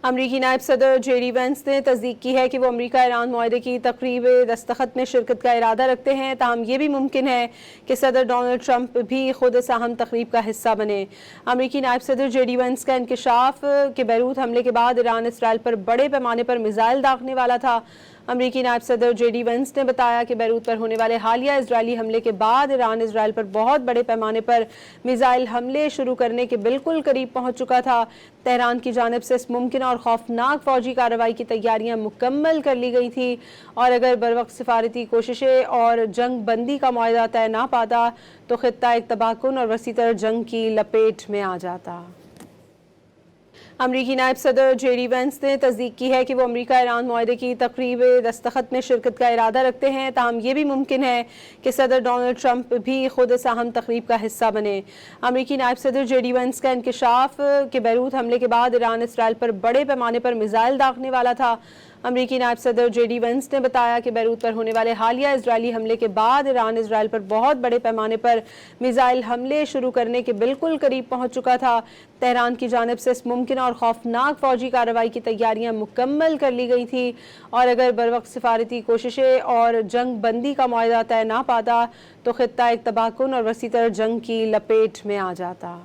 امریکی نائب صدر جے ڈی وینس نے تصدیق کی ہے کہ وہ امریکہ ایران معاہدے کی تقریب دستخط میں شرکت کا ارادہ رکھتے ہیں، تاہم یہ بھی ممکن ہے کہ صدر ڈونلڈ ٹرمپ بھی خود اس اہم تقریب کا حصہ بنے۔ امریکی نائب صدر جے ڈی وینس کا انکشاف کہ بیروت حملے کے بعد ایران اسرائیل پر بڑے پیمانے پر میزائل داغنے والا تھا۔ امریکی نائب صدر جے ڈی وینس نے بتایا کہ بیروت پر ہونے والے حالیہ اسرائیلی حملے کے بعد ایران اسرائیل پر بہت بڑے پیمانے پر میزائل حملے شروع کرنے کے بالکل قریب پہنچ چکا تھا۔ تہران کی جانب سے اس ممکنہ اور خوفناک فوجی کارروائی کی تیاریاں مکمل کر لی گئی تھی، اور اگر بروقت سفارتی کوششیں اور جنگ بندی کا معاہدہ طے نہ پاتا تو خطہ ایک تباہ کن اور وسیع تر جنگ کی لپیٹ میں آ جاتا۔ امریکی نائب صدر جے ڈی وینس نے تصدیق کی ہے کہ وہ امریکہ ایران معاہدے کی تقریب دستخط میں شرکت کا ارادہ رکھتے ہیں، تاہم یہ بھی ممکن ہے کہ صدر ڈونلڈ ٹرمپ بھی خود اس اہم تقریب کا حصہ بنے۔ امریکی نائب صدر جے ڈی وینس کا انکشاف کہ بیروت حملے کے بعد ایران اسرائیل پر بڑے پیمانے پر میزائل داغنے والا تھا۔ امریکی نائب صدر جے ڈی وینس نے بتایا کہ بیروت پر ہونے والے حالیہ اسرائیلی حملے کے بعد ایران اسرائیل پر بہت بڑے پیمانے پر میزائل حملے شروع کرنے کے بالکل قریب پہنچ چکا تھا۔ تہران کی جانب سے اس ممکنہ اور خوفناک فوجی کارروائی کی تیاریاں مکمل کر لی گئی تھی، اور اگر بروقت سفارتی کوششیں اور جنگ بندی کا معاہدہ طے نہ پاتا تو خطہ ایک تباہ کن اور وسیع تر جنگ کی لپیٹ میں آ جاتا۔